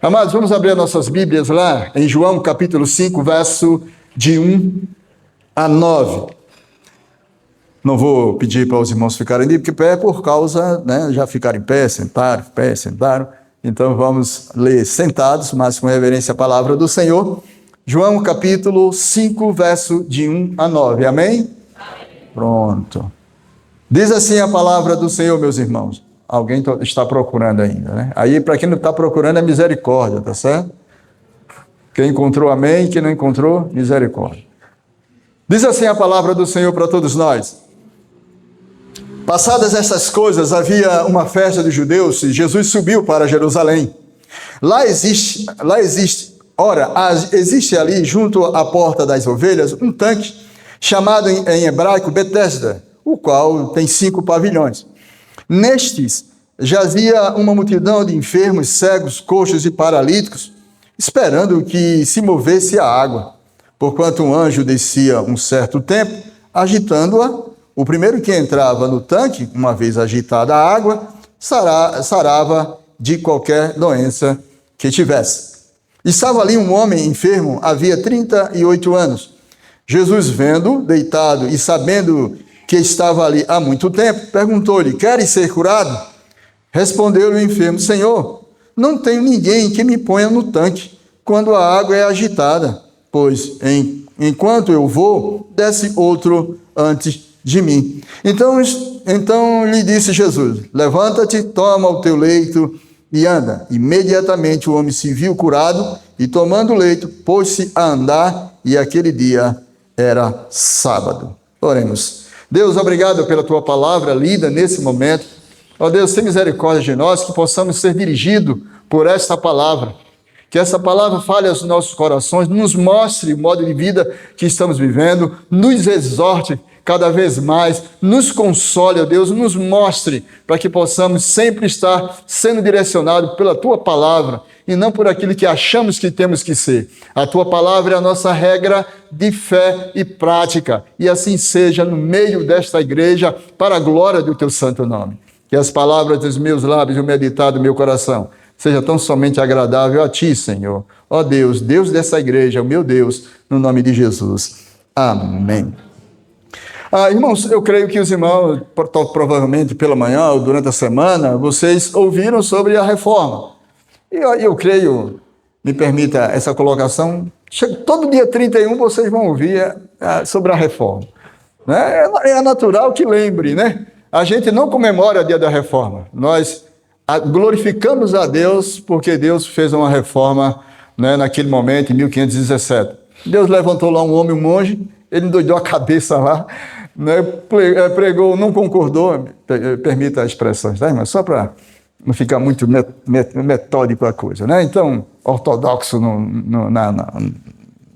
Amados, vamos abrir nossas Bíblias lá em João capítulo 5, verso de 1 a 9. Não vou pedir para os irmãos ficarem de pé por causa, já ficaram em pé, sentaram. Então vamos ler sentados, mas com reverência à palavra do Senhor. João capítulo 5, verso de 1 a 9. Amém? Amém. Pronto. Diz assim a palavra do Senhor, meus irmãos. Alguém está procurando ainda, né? Aí, para quem não está procurando, é misericórdia, tá certo? Quem encontrou, amém. Quem não encontrou, misericórdia. Diz assim a palavra do Senhor para todos nós. Passadas essas coisas, havia uma festa dos judeus e Jesus subiu para Jerusalém. Existe ali, junto à porta das ovelhas, um tanque chamado em hebraico Betesda, o qual tem 5 pavilhões. Nestes jazia uma multidão de enfermos, cegos, coxos e paralíticos, esperando que se movesse a água. Porquanto um anjo descia um certo tempo, agitando-a. O primeiro que entrava no tanque, uma vez agitada a água, sarava de qualquer doença que tivesse. Estava ali um homem enfermo, havia 38 anos. Jesus, vendo, deitado e sabendo que estava ali há muito tempo, perguntou-lhe: queres ser curado? Respondeu-lhe o enfermo: Senhor, não tenho ninguém que me ponha no tanque quando a água é agitada, pois enquanto eu vou, desce outro antes de mim. Então lhe disse Jesus: levanta-te, toma o teu leito e anda. Imediatamente o homem se viu curado e, tomando o leito, pôs-se a andar, e aquele dia era sábado. Oremos. Deus, obrigado pela tua palavra lida nesse momento. Ó Deus, tenha misericórdia de nós, que possamos ser dirigidos por esta palavra. Que essa palavra fale aos nossos corações, nos mostre o modo de vida que estamos vivendo, nos exorte cada vez mais, nos console, ó Deus, nos mostre para que possamos sempre estar sendo direcionados pela tua palavra e não por aquilo que achamos que temos que ser. A tua palavra é a nossa regra de fé e prática, e assim seja no meio desta igreja, para a glória do teu santo nome. Que as palavras dos meus lábios e o meditar do meu coração seja tão somente agradável a ti, Senhor. Ó Deus, Deus dessa igreja, o meu Deus, no nome de Jesus. Amém. Irmãos, eu creio que os irmãos, provavelmente pela manhã ou durante a semana, vocês ouviram sobre a reforma. E eu creio, me permita essa colocação, todo dia 31 vocês vão ouvir sobre a reforma. Né? É natural que lembre, né? A gente não comemora o dia da reforma. Nós glorificamos a Deus porque Deus fez uma reforma, né, naquele momento, em 1517. Deus levantou lá um homem, um monge, ele endoidou a cabeça lá, né, pregou, não concordou, permita a expressão, tá, mas só para não ficar muito metódico a coisa, né? Então, ortodoxo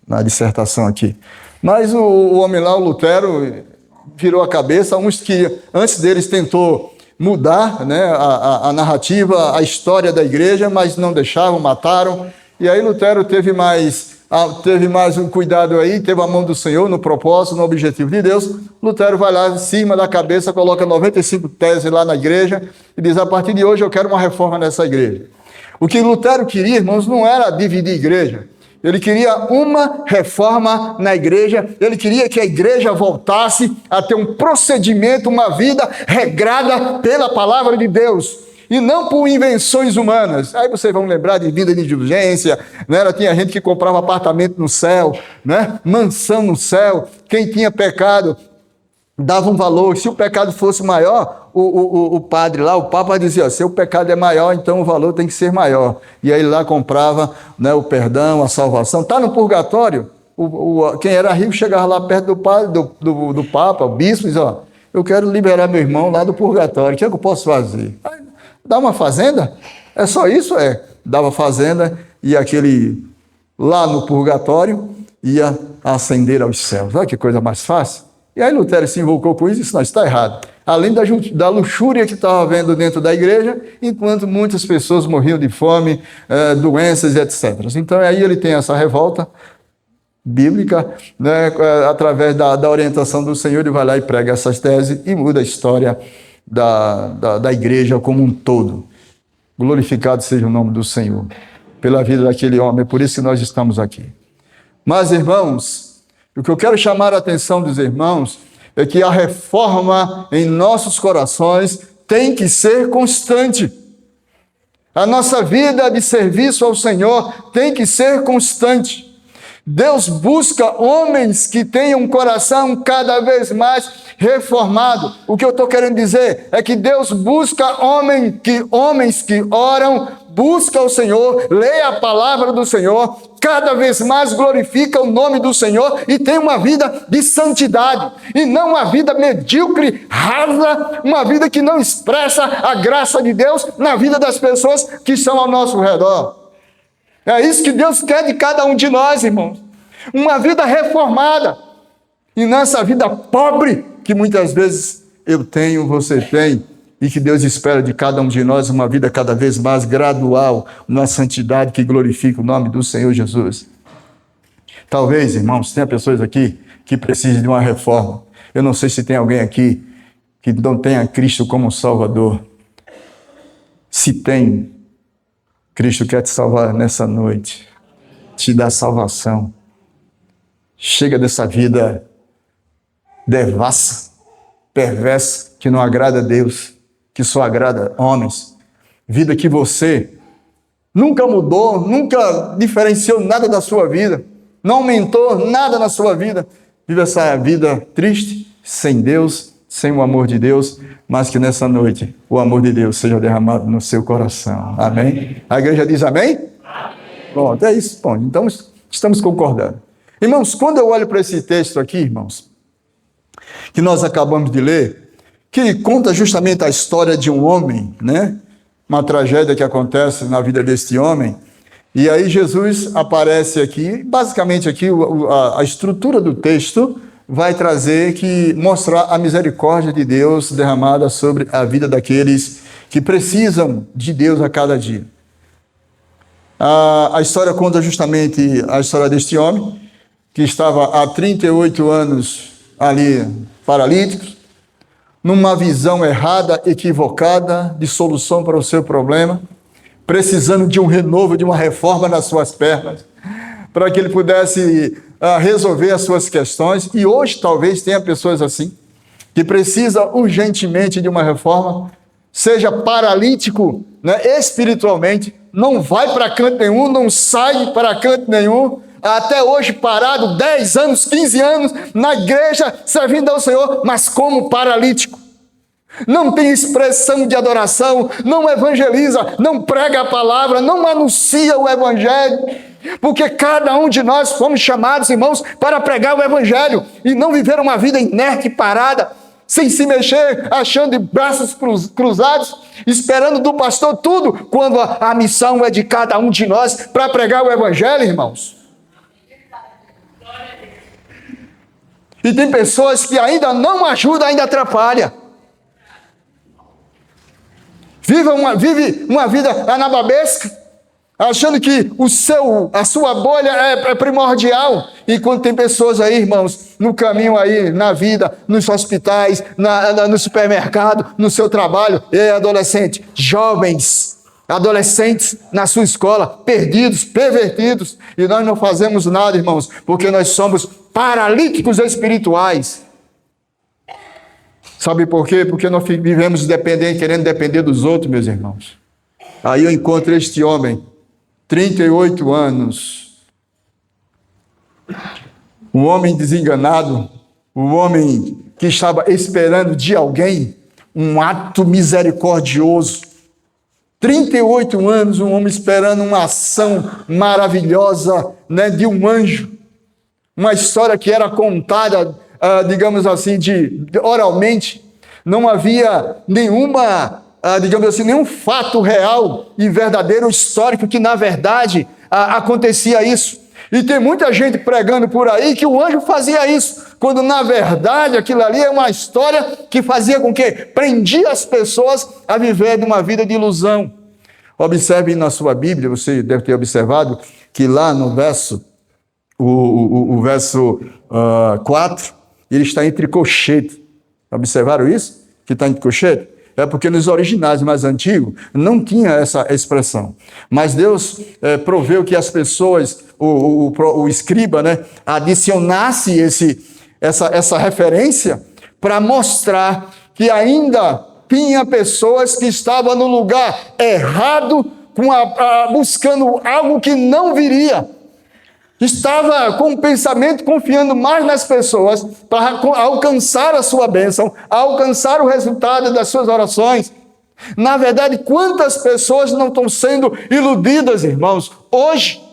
na dissertação aqui. Mas o homem lá, o Lutero, virou a cabeça. Uns que antes deles tentou mudar, né, a narrativa, a história da igreja, mas não deixavam, mataram. E aí Lutero teve mais um cuidado aí, teve a mão do Senhor no propósito, no objetivo de Deus. Lutero vai lá em cima da cabeça, coloca 95 teses lá na igreja e diz: a partir de hoje eu quero uma reforma nessa igreja. O que Lutero queria, irmãos, não era dividir a igreja. Ele queria uma reforma na igreja, ele queria que a igreja voltasse a ter um procedimento, uma vida regrada pela palavra de Deus, e não por invenções humanas. Aí vocês vão lembrar de vida de indulgência, né? Tinha gente que comprava apartamento no céu, né? Mansão no céu. Quem tinha pecado dava um valor. Se o pecado fosse maior, o padre lá, o Papa dizia: se o pecado é maior, então o valor tem que ser maior. E aí lá comprava, né, o perdão, a salvação. Está no purgatório. Quem era rico chegava lá perto do padre, do Papa, o bispo, e dizia: ó, eu quero liberar meu irmão lá do purgatório, o que é que eu posso fazer? Aí, dá uma fazenda? É só isso? Dava fazenda, e aquele lá no purgatório ia ascender aos céus. Olha que coisa mais fácil. E aí Lutero se invocou com isso e disse: não, está errado. Além da luxúria que estava havendo dentro da igreja, enquanto muitas pessoas morriam de fome, doenças, etc. Então aí ele tem essa revolta bíblica, né, através da orientação do Senhor, ele vai lá e prega essas teses e muda a história da igreja como um todo. Glorificado seja o nome do Senhor. pela vida daquele homem. É por isso que nós estamos aqui. Mas, irmãos, o que eu quero chamar a atenção dos irmãos é que a reforma em nossos corações tem que ser constante. A nossa vida de serviço ao Senhor tem que ser constante. Deus busca homens que tenham um coração cada vez mais reformado. O que eu estou querendo dizer é que Deus busca homens que oram, busca o Senhor, lê a palavra do Senhor, cada vez mais glorifica o nome do Senhor e tem uma vida de santidade, e não uma vida medíocre, rasa, uma vida que não expressa a graça de Deus na vida das pessoas que estão ao nosso redor. É isso que Deus quer de cada um de nós, irmãos. Uma vida reformada. E nessa vida pobre que muitas vezes eu tenho, você tem, e que Deus espera de cada um de nós, uma vida cada vez mais gradual, uma santidade que glorifica o nome do Senhor Jesus. Talvez, irmãos, tenha pessoas aqui que precisem de uma reforma. Eu não sei se tem alguém aqui que não tenha Cristo como Salvador. Se tem, Cristo quer te salvar nessa noite, te dar salvação. Chega dessa vida devassa, perversa, que não agrada a Deus, que só agrada homens. Vida que você nunca mudou, nunca diferenciou nada da sua vida, não aumentou nada na sua vida. Viva essa vida triste, sem Deus, sem o amor de Deus, mas que nessa noite o amor de Deus seja derramado no seu coração. Amém? A igreja diz amém? Amém. Pronto, é isso. Bom, então estamos concordando. Irmãos, quando eu olho para esse texto aqui, irmãos, que nós acabamos de ler, que conta justamente a história de um homem, né? Uma tragédia que acontece na vida deste homem. E aí Jesus aparece aqui, basicamente aqui a estrutura do texto vai mostrar a misericórdia de Deus derramada sobre a vida daqueles que precisam de Deus a cada dia. A história conta justamente a história deste homem, que estava há 38 anos ali paralítico, numa visão errada, equivocada de solução para o seu problema, precisando de um renovo, de uma reforma nas suas pernas, para que ele pudesse resolver as suas questões. E hoje talvez tenha pessoas assim, que precisa urgentemente de uma reforma, seja paralítico, né, espiritualmente, não vai para canto nenhum, não sai para canto nenhum, até hoje parado, 10 anos, 15 anos, na igreja, servindo ao Senhor, mas como paralítico. Não tem expressão de adoração, não evangeliza, não prega a palavra, não anuncia o evangelho, porque cada um de nós fomos chamados, irmãos, para pregar o evangelho e não viver uma vida inerte, parada, sem se mexer, achando de braços cruzados, esperando do pastor tudo, quando a missão é de cada um de nós para pregar o evangelho, irmãos. E tem pessoas que ainda não ajudam, ainda atrapalham. Vive uma vida anababesca, achando que a sua bolha é primordial. Enquanto tem pessoas aí, irmãos, no caminho aí, na vida, nos hospitais, no supermercado, no seu trabalho, adolescente, jovens, adolescentes na sua escola, perdidos, pervertidos, e nós não fazemos nada, irmãos, porque nós somos paralíticos espirituais. Sabe por quê? Porque nós vivemos querendo depender dos outros, meus irmãos. Aí eu encontro este homem, 38 anos, um homem desenganado, um homem que estava esperando de alguém um ato misericordioso. 38 anos, um homem esperando uma ação maravilhosa, né, de um anjo. Uma história que era contada, digamos assim, oralmente. Não havia nenhuma, digamos assim, nenhum fato real e verdadeiro histórico que, na verdade, acontecia isso. E tem muita gente pregando por aí que o anjo fazia isso, quando, na verdade, aquilo ali é uma história que fazia com que prendia as pessoas a viver de uma vida de ilusão. Observe na sua Bíblia, você deve ter observado, que lá no verso, o verso 4, ele está entre colchete. Observaram isso? Que está entre colchete? é porque nos originais mais antigos não tinha essa expressão. Mas Deus proveu que as pessoas, o escriba, né, adicionasse essa referência para mostrar que ainda tinha pessoas que estavam no lugar errado, buscando algo que não viria. Estava com o pensamento confiando mais nas pessoas para alcançar a sua bênção, alcançar o resultado das suas orações. Na verdade, quantas pessoas não estão sendo iludidas, irmãos, hoje,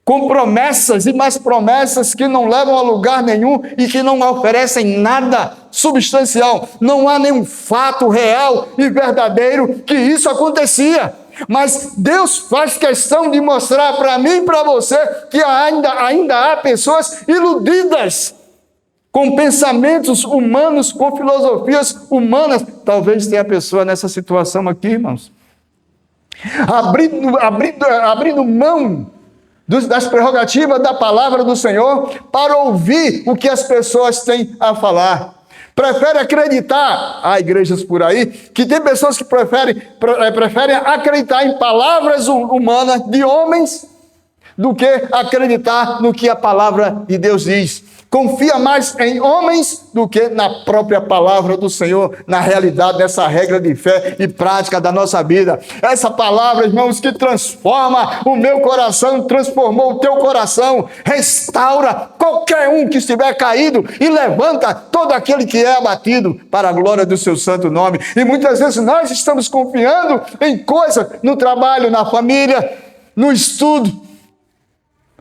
com promessas e mais promessas que não levam a lugar nenhum e que não oferecem nada substancial. Não há nenhum fato real e verdadeiro que isso acontecia. Mas Deus faz questão de mostrar para mim e para você que ainda há pessoas iludidas com pensamentos humanos, com filosofias humanas. Talvez tenha pessoa nessa situação aqui, irmãos, abrindo mão das prerrogativas da palavra do Senhor para ouvir o que as pessoas têm a falar. Prefere acreditar, há igrejas por aí, que tem pessoas que preferem acreditar em palavras humanas de homens do que acreditar no que a palavra de Deus diz. Confia mais em homens do que na própria palavra do Senhor, na realidade dessa regra de fé e prática da nossa vida. Essa palavra, irmãos, que transforma o meu coração, transformou o teu coração, restaura qualquer um que estiver caído e levanta todo aquele que é abatido para a glória do seu santo nome. E muitas vezes nós estamos confiando em coisas no trabalho, na família, no estudo,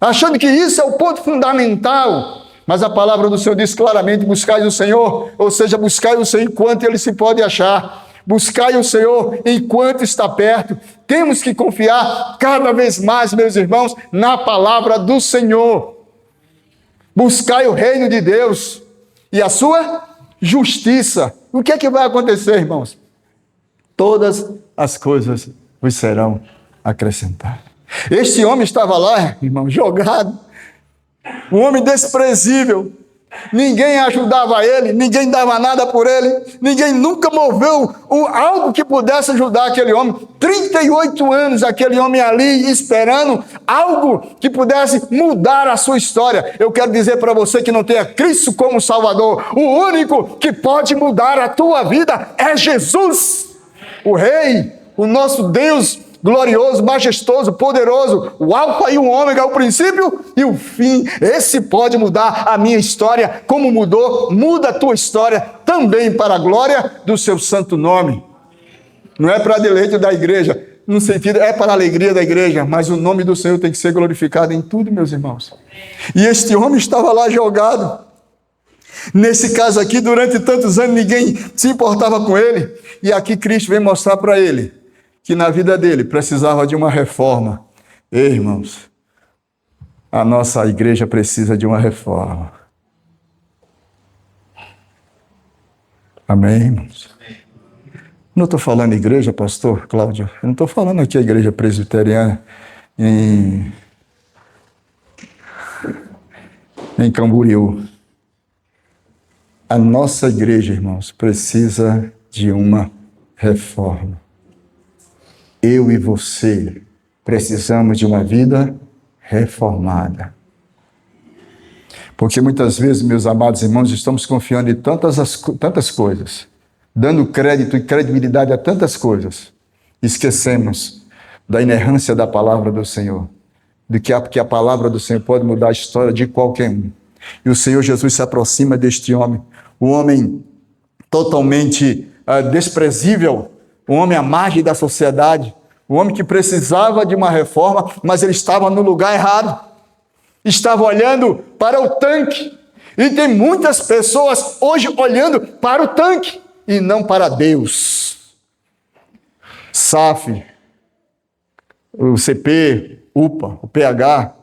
achando que isso é o ponto fundamental. Mas a palavra do Senhor diz claramente: buscai o Senhor, ou seja, buscai o Senhor enquanto Ele se pode achar. Buscai o Senhor enquanto está perto. Temos que confiar cada vez mais, meus irmãos, na palavra do Senhor. Buscai o reino de Deus e a sua justiça. O que é que vai acontecer, irmãos? Todas as coisas vos serão acrescentadas. Este homem estava lá, irmão, jogado. Um homem desprezível, ninguém ajudava ele, ninguém dava nada por ele, ninguém nunca moveu algo que pudesse ajudar aquele homem. 38 anos aquele homem ali esperando algo que pudesse mudar a sua história. Eu quero dizer para você que não tenha Cristo como Salvador, o único que pode mudar a tua vida é Jesus, o Rei, o nosso Deus glorioso, majestoso, poderoso, o alfa e o ômega, o princípio e o fim. Esse pode mudar a minha história, como muda a tua história também para a glória do seu santo nome. Não é para deleite da igreja, no sentido, é para a alegria da igreja, mas o nome do Senhor tem que ser glorificado em tudo, meus irmãos. E este homem estava lá jogado. Nesse caso aqui, durante tantos anos, ninguém se importava com ele, e aqui Cristo vem mostrar para ele que na vida dele precisava de uma reforma. Ei, irmãos, a nossa igreja precisa de uma reforma. Amém, irmãos? Não estou falando igreja, pastor Cláudio. Eu não estou falando aqui a igreja presbiteriana em Camboriú. A nossa igreja, irmãos, precisa de uma reforma. Eu e você precisamos de uma vida reformada. Porque muitas vezes, meus amados irmãos, estamos confiando em tantas coisas, dando crédito e credibilidade a tantas coisas, esquecemos da inerrância da palavra do Senhor, que a palavra do Senhor pode mudar a história de qualquer um. E o Senhor Jesus se aproxima deste homem, um homem totalmente desprezível, um homem à margem da sociedade, um homem que precisava de uma reforma, mas ele estava no lugar errado. Estava olhando para o tanque. E tem muitas pessoas hoje olhando para o tanque e não para Deus. SAF, o CP, UPA, o PH,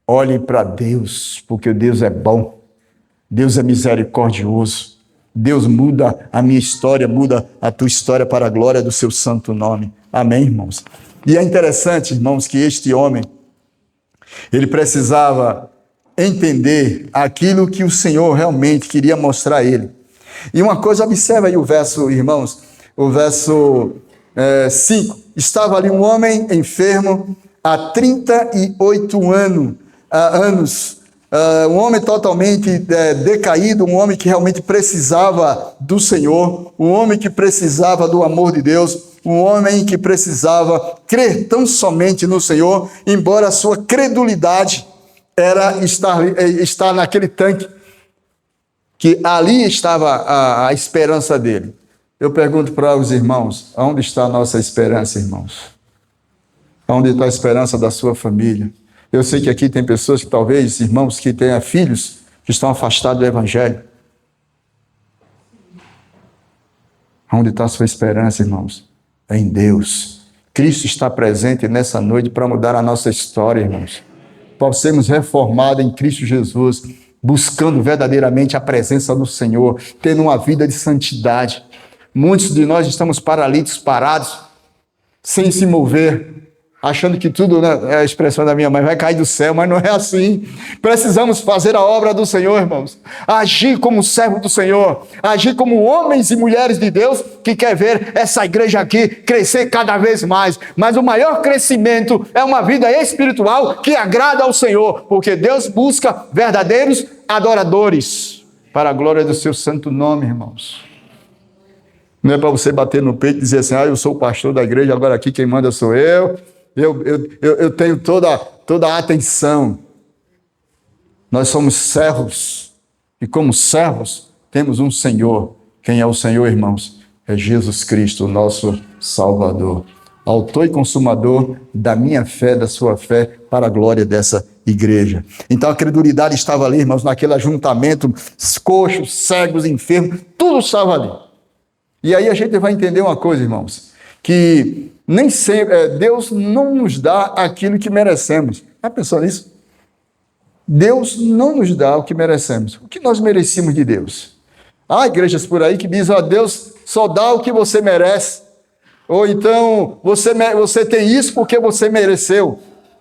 olhem para Deus, porque Deus é bom, Deus é misericordioso. Deus muda a minha história, muda a tua história para a glória do seu santo nome. Amém, irmãos? E é interessante, irmãos, que este homem, ele precisava entender aquilo que o Senhor realmente queria mostrar a ele. E uma coisa, observa aí o verso, irmãos, o verso 5. Estava ali um homem enfermo há 38 anos. Um homem totalmente decaído, um homem que realmente precisava do Senhor, um homem que precisava do amor de Deus, um homem que precisava crer tão somente no Senhor, embora a sua credulidade era estar naquele tanque, que ali estava a esperança dele. Eu pergunto para os irmãos, onde está a nossa esperança, irmãos? Onde está a esperança da sua família? Eu sei que aqui tem pessoas que talvez, irmãos, que tenham filhos que estão afastados do Evangelho. Onde está a sua esperança, irmãos? É em Deus. Cristo está presente nessa noite para mudar a nossa história, irmãos. Para sermos reformados em Cristo Jesus, buscando verdadeiramente a presença do Senhor, tendo uma vida de santidade. Muitos de nós estamos paralíticos, parados, sem se mover, achando que tudo, né, é a expressão da minha mãe, vai cair do céu, mas não é assim. Precisamos fazer a obra do Senhor, irmãos. Agir como servo do Senhor, agir como homens e mulheres de Deus que quer ver essa igreja aqui crescer cada vez mais. Mas o maior crescimento é uma vida espiritual que agrada ao Senhor, porque Deus busca verdadeiros adoradores para a glória do seu santo nome, irmãos. Não é para você bater no peito e dizer assim, eu sou o pastor da igreja, agora aqui quem manda sou eu. Eu tenho toda a atenção. Nós somos servos, e como servos temos um Senhor. Quem é o Senhor, irmãos? É Jesus Cristo, o nosso Salvador, autor e consumador da minha fé, da sua fé, para a glória dessa igreja. Então a credulidade estava ali, irmãos, naquele ajuntamento, coxos, cegos, enfermos, tudo estava ali. E aí a gente vai entender uma coisa, irmãos, que nem sempre, Deus não nos dá aquilo que merecemos. Já pensou nisso? Deus não nos dá o que merecemos. O que nós merecemos de Deus? Há igrejas por aí que dizem, Deus só dá o que você merece. Ou então, você tem isso porque você mereceu.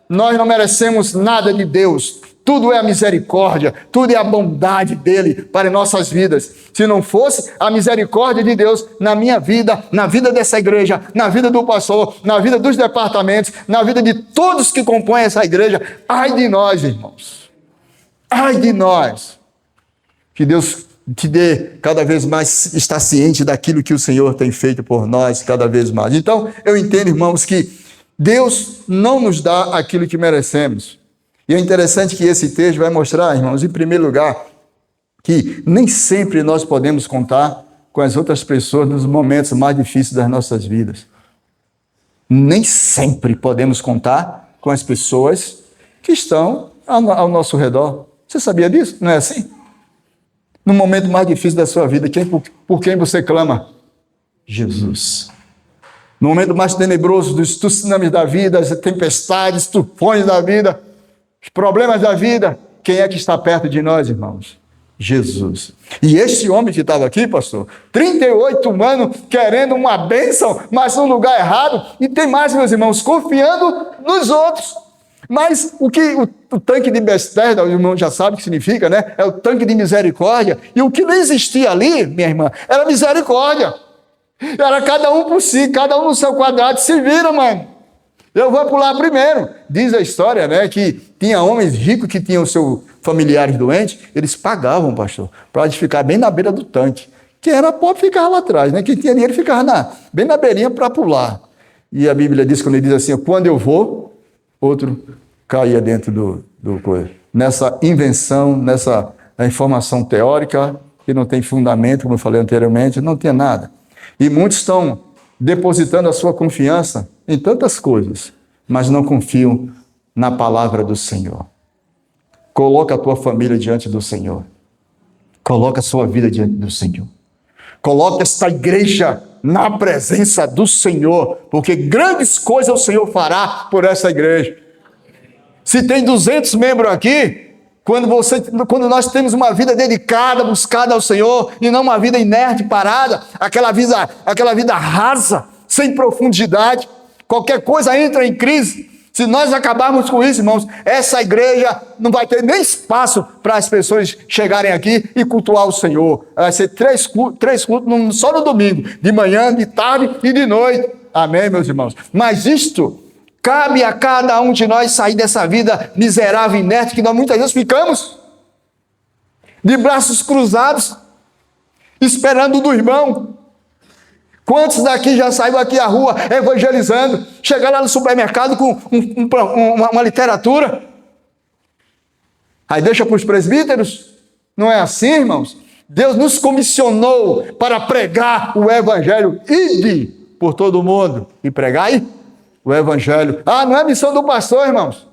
Nós não merecemos nada de Deus. Tudo é a misericórdia, tudo é a bondade dele para nossas vidas. Se não fosse a misericórdia de Deus na minha vida, na vida dessa igreja, na vida do pastor, na vida dos departamentos, na vida de todos que compõem essa igreja, ai de nós, irmãos. Ai de nós. Que Deus te dê cada vez mais, estar ciente daquilo que o Senhor tem feito por nós cada vez mais. Então, eu entendo, irmãos, que Deus não nos dá aquilo que merecemos. E é interessante que esse texto vai mostrar, irmãos, em primeiro lugar, que nem sempre nós podemos contar com as outras pessoas nos momentos mais difíceis das nossas vidas. Nem sempre podemos contar com as pessoas que estão ao nosso redor. Você sabia disso? Não é assim? No momento mais difícil da sua vida, por quem você clama? Jesus. No momento mais tenebroso dos tsunamis da vida, as tempestades, tufões da vida, os problemas da vida, quem é que está perto de nós, irmãos? Jesus. E este homem que estava aqui, pastor, 38 anos querendo uma bênção, mas no lugar errado, e tem mais, meus irmãos, confiando nos outros. Mas o tanque de Betesda, o irmão já sabe o que significa, né? É o tanque de misericórdia. E o que não existia ali, minha irmã, era misericórdia. Era cada um por si, cada um no seu quadrado. Se vira, mano. Eu vou pular primeiro. Diz a história, né, que tinha homens ricos que tinham seus familiares doentes, eles pagavam, pastor, para ficar bem na beira do tanque. Quem era pobre ficava lá atrás, né? Quem tinha dinheiro ficava bem na beirinha para pular. E a Bíblia diz, quando ele diz assim, quando eu vou, outro caía dentro do coisa. Nessa invenção, nessa informação teórica, que não tem fundamento, como eu falei anteriormente, não tem nada. E muitos estão depositando a sua confiança em tantas coisas, mas não confiam na palavra do Senhor. Coloca a tua família diante do Senhor. Coloca a sua vida diante do Senhor. Coloca esta igreja na presença do Senhor, porque grandes coisas o Senhor fará por essa igreja. Se tem 200 membros aqui, quando nós temos uma vida dedicada, buscada ao Senhor, e não uma vida inerte, parada, aquela vida rasa, sem profundidade, qualquer coisa entra em crise. Se nós acabarmos com isso, irmãos, essa igreja não vai ter nem espaço para as pessoas chegarem aqui e cultuar o Senhor. Vai ser três cultos só no domingo, de manhã, de tarde e de noite. Amém, meus irmãos? Mas isto cabe a cada um de nós sair dessa vida miserável e inerte que nós muitas vezes ficamos, de braços cruzados, esperando do irmão. Quantos daqui já saíram aqui à rua evangelizando, chegaram lá no supermercado com uma literatura, aí deixa para os presbíteros? Não é assim, irmãos? Deus nos comissionou para pregar o evangelho. Ide por todo mundo e pregai o evangelho. Não é a missão do pastor, irmãos.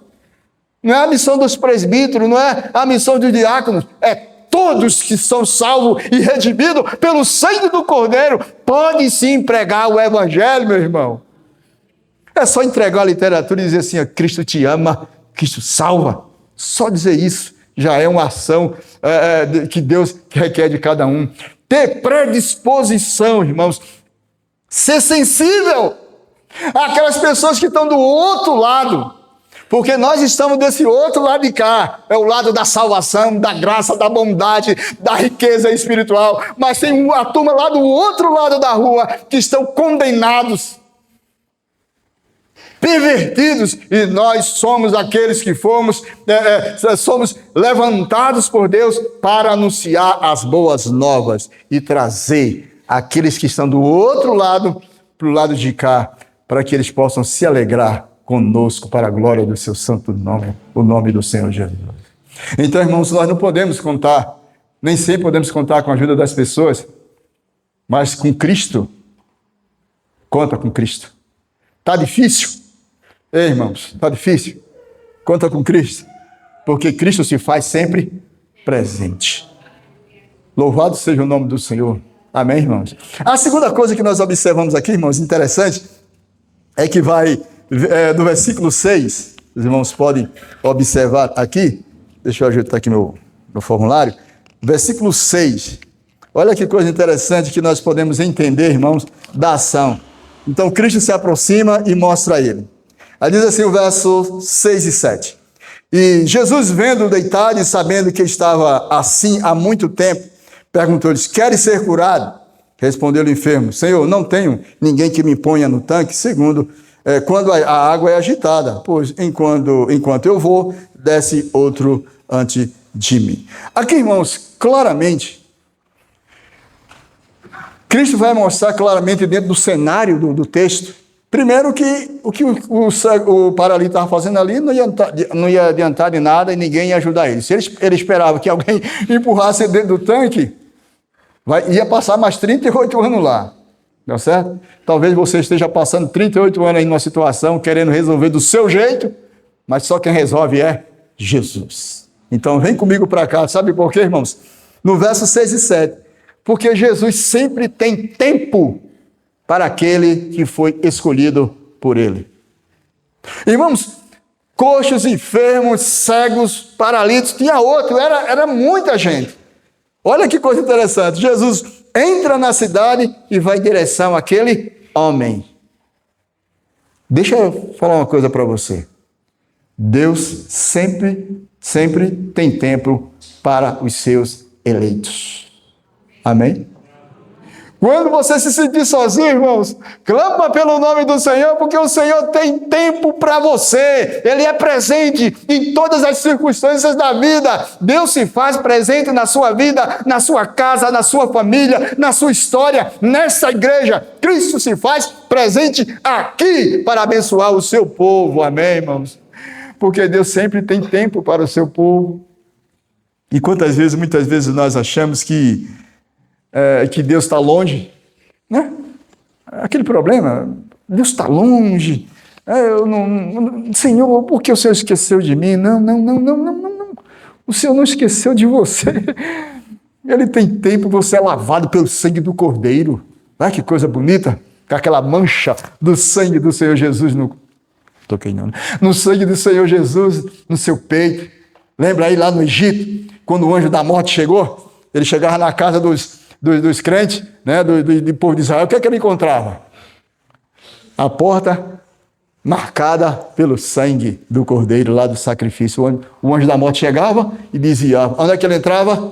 Não é a missão dos presbíteros, não é a missão dos diáconos. É todos que são salvos e redimidos pelo sangue do Cordeiro podem sim pregar o evangelho, meu irmão. É só entregar a literatura e dizer assim: Cristo te ama, Cristo salva. Só dizer isso já é uma ação que Deus requer de cada um. Ter predisposição, irmãos. Ser sensível àquelas pessoas que estão do outro lado. Porque nós estamos desse outro lado de cá. É o lado da salvação, da graça, da bondade, da riqueza espiritual. Mas tem a turma lá do outro lado da rua que estão condenados, pervertidos. E nós somos aqueles que somos levantados por Deus para anunciar as boas novas e trazer aqueles que estão do outro lado para o lado de cá, para que eles possam se alegrar conosco para a glória do seu santo nome, o nome do Senhor Jesus. Então, irmãos, nós não podemos contar, nem sempre podemos contar com a ajuda das pessoas, mas com Cristo, conta com Cristo. Está difícil? Ei, irmãos, está difícil? Conta com Cristo, porque Cristo se faz sempre presente. Louvado seja o nome do Senhor. Amém, irmãos? A segunda coisa que nós observamos aqui, irmãos, interessante, é que vai do versículo 6, os irmãos podem observar aqui, deixa eu ajeitar aqui meu formulário, versículo 6, olha que coisa interessante que nós podemos entender, irmãos, da ação. Então, Cristo se aproxima e mostra a ele. Aí diz assim o verso 6 e 7, e Jesus, vendo deitado e sabendo que estava assim há muito tempo, perguntou-lhes: queres ser curado? Respondeu-lhe o enfermo: Senhor, não tenho ninguém que me ponha no tanque, quando a água é agitada, pois enquanto eu vou, desce outro ante de mim. Aqui, irmãos, claramente, Cristo vai mostrar claramente dentro do cenário do texto, primeiro que o que o paralítico estava fazendo ali não ia adiantar de nada e ninguém ia ajudar ele. Se ele esperava que alguém empurrasse dentro do tanque, ia passar mais 38 anos lá. Tá certo? Talvez você esteja passando 38 anos aí numa situação, querendo resolver do seu jeito, mas só quem resolve é Jesus. Então vem comigo para cá, sabe por quê, irmãos? No verso 6 e 7, porque Jesus sempre tem tempo para aquele que foi escolhido por ele. Irmãos, coxos, enfermos, cegos, paralíticos, tinha outro, era muita gente. Olha que coisa interessante, Jesus entra na cidade e vai em direção àquele homem. Deixa eu falar uma coisa para você. Deus sempre tem tempo para os seus eleitos. Amém? Quando você se sentir sozinho, irmãos, clama pelo nome do Senhor, porque o Senhor tem tempo para você. Ele é presente em todas as circunstâncias da vida. Deus se faz presente na sua vida, na sua casa, na sua família, na sua história, nessa igreja. Cristo se faz presente aqui para abençoar o seu povo. Amém, irmãos? Porque Deus sempre tem tempo para o seu povo. E muitas vezes nós achamos que Deus está longe, né? Aquele problema, Deus está longe, Senhor, por que o Senhor esqueceu de mim? Não, o Senhor não esqueceu de você, Ele tem tempo, você é lavado pelo sangue do Cordeiro, olha que coisa bonita, com aquela mancha do sangue do Senhor Jesus no sangue do Senhor Jesus no seu peito. Lembra aí lá no Egito, quando o anjo da morte chegou, ele chegava na casa dos crentes, né, do povo de Israel, o que é que ele encontrava? A porta marcada pelo sangue do Cordeiro lá do sacrifício. O anjo da morte chegava e dizia, onde é que ele entrava?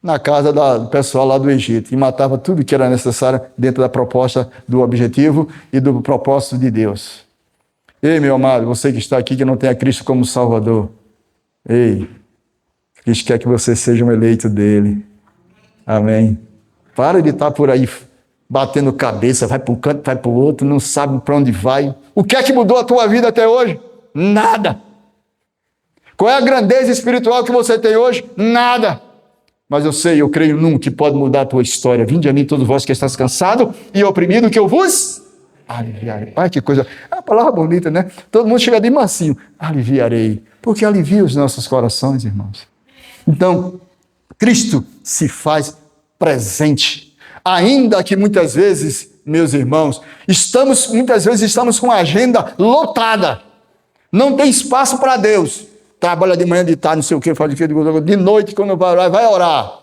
Na casa do pessoal lá do Egito, e matava tudo que era necessário dentro da proposta, do objetivo e do propósito de Deus. Ei, meu amado, você que está aqui, que não tem a Cristo como Salvador, ei, Cristo quer que você seja um eleito dele. Amém. Para de estar por aí batendo cabeça, vai para um canto, vai para o outro, não sabe para onde vai. O que é que mudou a tua vida até hoje? Nada. Qual é a grandeza espiritual que você tem hoje? Nada. Mas eu creio num que pode mudar a tua história. Vinde a mim todos vós que estáis cansados e oprimidos, que eu vos aliviarei. Ai, que coisa, é uma palavra bonita, né? Todo mundo chega de mansinho, aliviarei, porque alivia os nossos corações, irmãos. Então, Cristo se faz presente. Ainda que muitas vezes, meus irmãos, muitas vezes estamos com a agenda lotada. Não tem espaço para Deus. Trabalha de manhã, de tarde, não sei o que, faz o que, de noite, quando vai orar.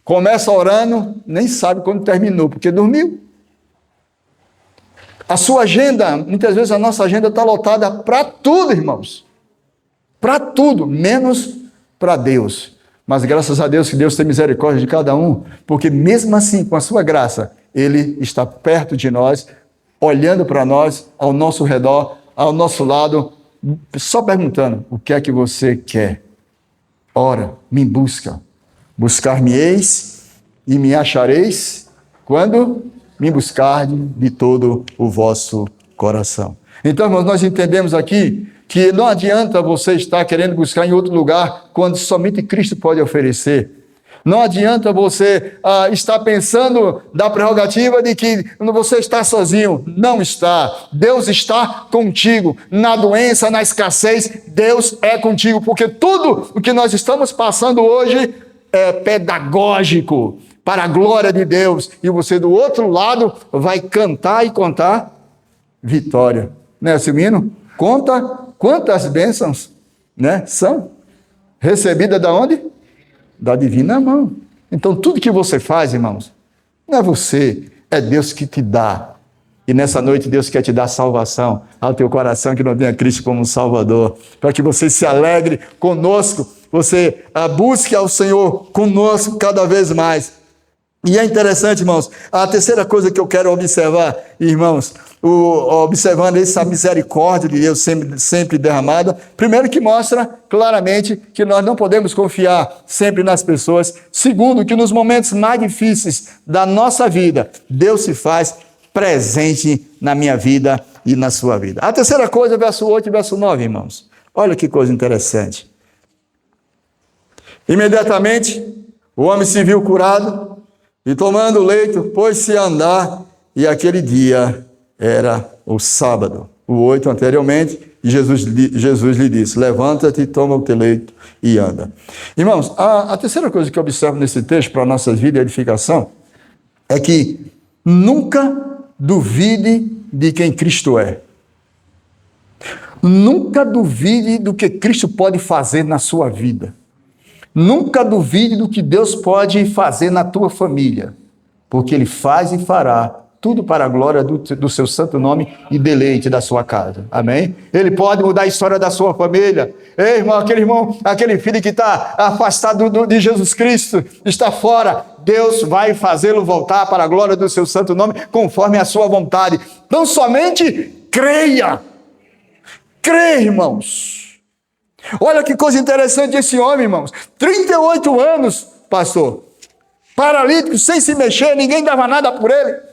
Começa orando, nem sabe quando terminou, porque dormiu. A sua agenda, muitas vezes a nossa agenda está lotada para tudo, irmãos. Para tudo, menos para Deus. Mas graças a Deus que Deus tem misericórdia de cada um, porque mesmo assim, com a sua graça, Ele está perto de nós, olhando para nós, ao nosso redor, ao nosso lado, só perguntando, o que é que você quer? Ora, me busca. Buscar-me-eis e me achareis quando me buscardes de todo o vosso coração. Então, irmãos, nós entendemos aqui que não adianta você estar querendo buscar em outro lugar quando somente Cristo pode oferecer. Não adianta você estar pensando da prerrogativa de que você está sozinho. Não está. Deus está contigo. Na doença, na escassez, Deus é contigo. Porque tudo o que nós estamos passando hoje é pedagógico para a glória de Deus. E você do outro lado vai cantar e contar vitória. Né, Silvino? Conta quantas bênçãos, né, são recebidas da onde? Da divina mão. Então, tudo que você faz, irmãos, não é você, é Deus que te dá. E nessa noite, Deus quer te dar salvação ao teu coração que não tem a Cristo como Salvador, para que você se alegre conosco, você busque ao Senhor conosco cada vez mais. E é interessante, irmãos, a terceira coisa que eu quero observar, irmãos, observando essa misericórdia de Deus sempre derramada, primeiro que mostra claramente que nós não podemos confiar sempre nas pessoas. Segundo, que nos momentos mais difíceis da nossa vida, Deus se faz presente na minha vida e na sua vida. A terceira coisa, verso 8 e verso 9, irmãos. Olha que coisa interessante. Imediatamente, o homem se viu curado e tomando o leito, pôs-se a andar, e aquele dia era o sábado. O 8 anteriormente, Jesus lhe disse, levanta-te, toma o teu leito e anda. Irmãos, a terceira coisa que eu observo nesse texto para a nossa vida e edificação é que nunca duvide de quem Cristo é. Nunca duvide do que Cristo pode fazer na sua vida. Nunca duvide do que Deus pode fazer na tua família, porque Ele faz e fará tudo para a glória do seu santo nome e deleite da sua casa. Amém? Ele pode mudar a história da sua família. Ei, irmão, aquele filho que está afastado de Jesus Cristo, está fora, Deus vai fazê-lo voltar para a glória do seu santo nome, conforme a sua vontade. Não somente creia. Creia, irmãos. Olha que coisa interessante esse homem, irmãos. 38 anos, pastor. Paralítico, sem se mexer, ninguém dava nada por ele.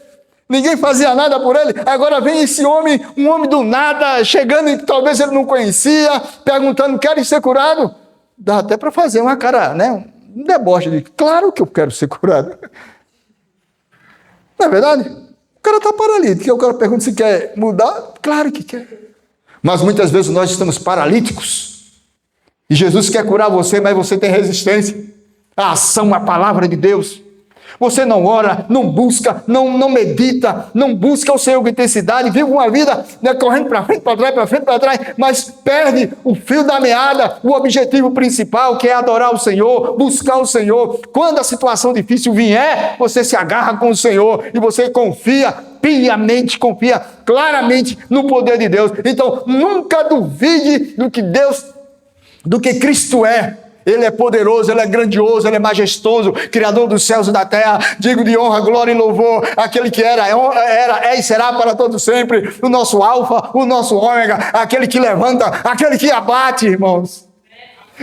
Ninguém fazia nada por ele. Agora vem esse homem, um homem do nada, chegando e talvez ele não conhecia, perguntando, quer ser curado? Dá até para fazer uma cara, né? Um deboche de, claro que eu quero ser curado. Não é verdade? O cara está paralítico. O cara pergunta se quer mudar. Claro que quer. Mas muitas vezes nós estamos paralíticos. E Jesus quer curar você, mas você tem resistência. A ação, a palavra de Deus. Você não ora, não busca, não medita, não busca o Senhor com intensidade, vive uma vida, né, correndo para frente, para trás, mas perde o fio da meada, o objetivo principal, que é adorar o Senhor, buscar o Senhor. Quando a situação difícil vier, você se agarra com o Senhor e você confia piamente, confia claramente no poder de Deus. Então, nunca duvide do que Cristo é. Ele é poderoso, Ele é grandioso, Ele é majestoso, Criador dos céus e da terra, digno de honra, glória e louvor, aquele que era, é e será para todo sempre, o nosso alfa, o nosso ômega, aquele que levanta, aquele que abate, irmãos,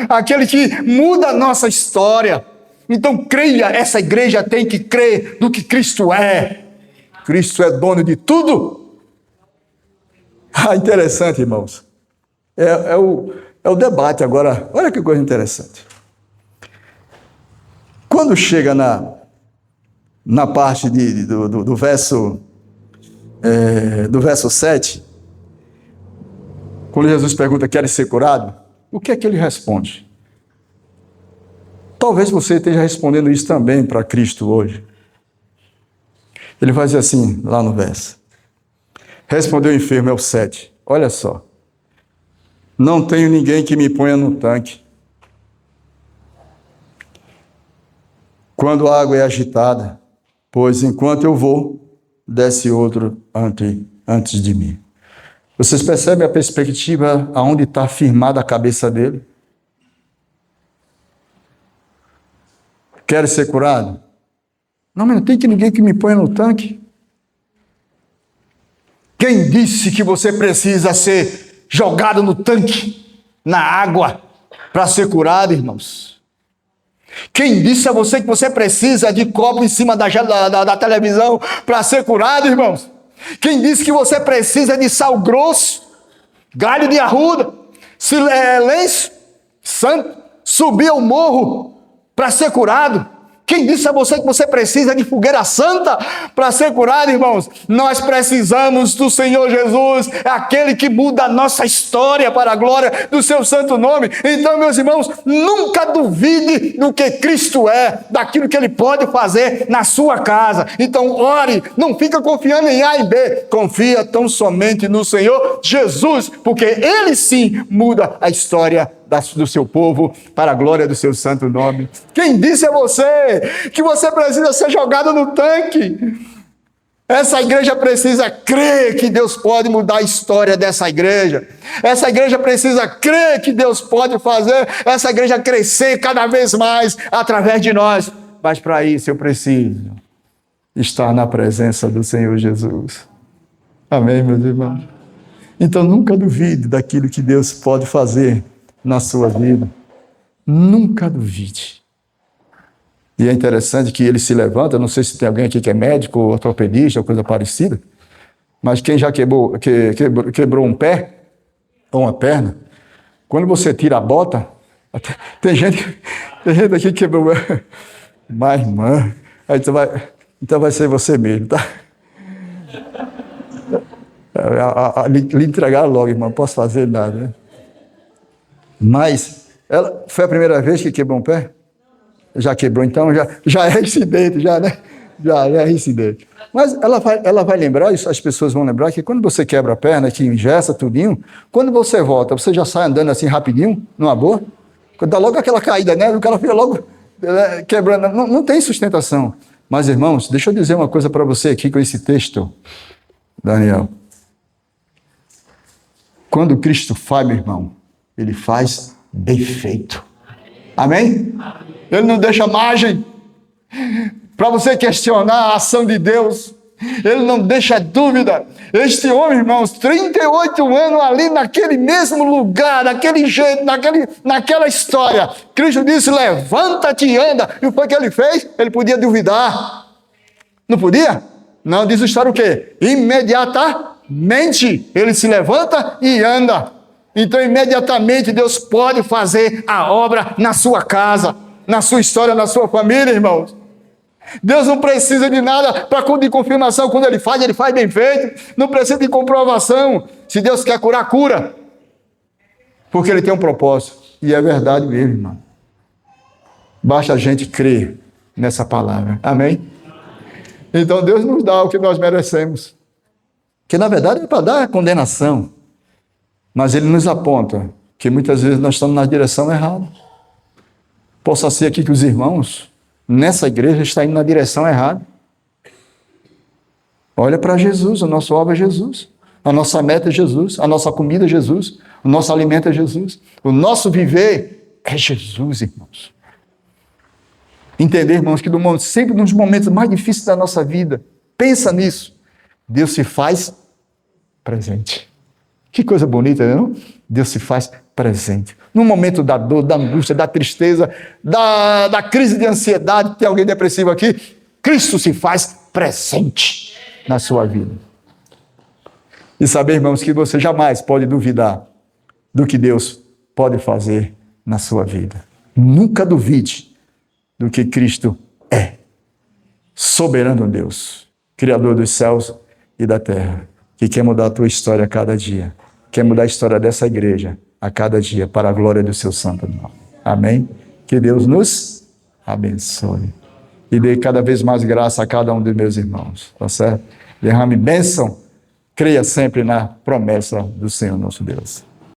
aquele que muda a nossa história. Então creia, essa igreja tem que crer no que Cristo é. Cristo é dono de tudo. Interessante, irmãos. É o debate agora. Olha que coisa interessante. Quando chega na parte do verso 7, quando Jesus pergunta: queres ser curado? O que é que ele responde? Talvez você esteja respondendo isso também para Cristo hoje. Ele vai dizer assim, lá no verso: respondeu o enfermo, é o 7. Olha só. Não tenho ninguém que me ponha no tanque quando a água é agitada, pois enquanto eu vou, desce outro antes de mim. Vocês percebem a perspectiva aonde está firmada a cabeça dele? Quer ser curado? Não, mas não tem ninguém que me ponha no tanque. Quem disse que você precisa ser jogado no tanque, na água, para ser curado, irmãos? Quem disse a você que você precisa de copo em cima da televisão para ser curado, irmãos? Quem disse que você precisa de sal grosso, galho de arruda, lenço santo, subir ao morro para ser curado? Quem disse a você que você precisa de fogueira santa para ser curado, irmãos? Nós precisamos do Senhor Jesus, aquele que muda a nossa história para a glória do seu santo nome. Então, meus irmãos, nunca duvide do que Cristo é, daquilo que Ele pode fazer na sua casa. Então, ore, não fica confiando em A e B, confia tão somente no Senhor Jesus, porque Ele sim muda a história do seu povo, para a glória do seu santo nome. Quem disse a você que você precisa ser jogado no tanque? Essa igreja precisa crer que Deus pode mudar a história dessa igreja. Essa igreja precisa crer que Deus pode fazer essa igreja crescer cada vez mais através de nós. Mas para isso eu preciso estar na presença do Senhor Jesus. Amém, meus irmãos? Então nunca duvide daquilo que Deus pode fazer na sua vida. Nunca duvide. E é interessante que ele se levanta, não sei se tem alguém aqui que é médico, ou ortopedista, ou coisa parecida, mas quem já quebrou um pé, ou uma perna, quando você tira a bota, tem gente aqui que quebrou, mas irmã, então vai ser você mesmo, tá? Lhe entregaram logo, irmão, não posso fazer nada, né? Mas ela foi a primeira vez que quebrou um pé? Já quebrou, então já é reincidente, né? Já é reincidente. Mas ela vai lembrar, isso, as pessoas vão lembrar que quando você quebra a perna, que engessa tudinho, quando você volta, você já sai andando assim rapidinho, numa boa? Dá logo aquela caída, né? O cara fica logo quebrando, não tem sustentação. Mas, irmãos, deixa eu dizer uma coisa para você aqui com esse texto, Daniel. Quando Cristo faz, meu irmão, Ele faz bem feito. Amém? Ele não deixa margem para você questionar a ação de Deus. Ele não deixa dúvida. Este homem, irmãos, 38 anos ali naquele mesmo lugar, daquele jeito, naquela história. Cristo disse: levanta-te e anda. E o que ele fez? Ele podia duvidar. Não podia? Não, diz a história o quê? Imediatamente ele se levanta e anda. Então, imediatamente, Deus pode fazer a obra na sua casa, na sua história, na sua família, irmãos. Deus não precisa de nada de confirmação. Quando Ele faz bem feito. Não precisa de comprovação. Se Deus quer curar, cura. Porque Ele tem um propósito. E é verdade mesmo, irmão. Basta a gente crer nessa palavra. Amém? Então Deus nos dá o que nós merecemos. Que na verdade é para dar a condenação. Mas Ele nos aponta que muitas vezes nós estamos na direção errada. Possa ser aqui que os irmãos nessa igreja estão indo na direção errada. Olha para Jesus, o nosso alvo é Jesus. A nossa meta é Jesus, a nossa comida é Jesus, o nosso alimento é Jesus. O nosso viver é Jesus, irmãos. Entender, irmãos, que sempre nos momentos mais difíceis da nossa vida, pensa nisso, Deus se faz presente. Que coisa bonita, não? Deus se faz presente. No momento da dor, da angústia, da tristeza, da crise de ansiedade, tem alguém depressivo aqui? Cristo se faz presente na sua vida. E saber, irmãos, que você jamais pode duvidar do que Deus pode fazer na sua vida. Nunca duvide do que Cristo é. Soberano Deus, Criador dos céus e da terra, que quer mudar a tua história a cada dia, quer mudar a história dessa igreja a cada dia, para a glória do seu santo nome. Amém? Que Deus nos abençoe e dê cada vez mais graça a cada um dos meus irmãos, tá certo? Derrame bênção, creia sempre na promessa do Senhor nosso Deus.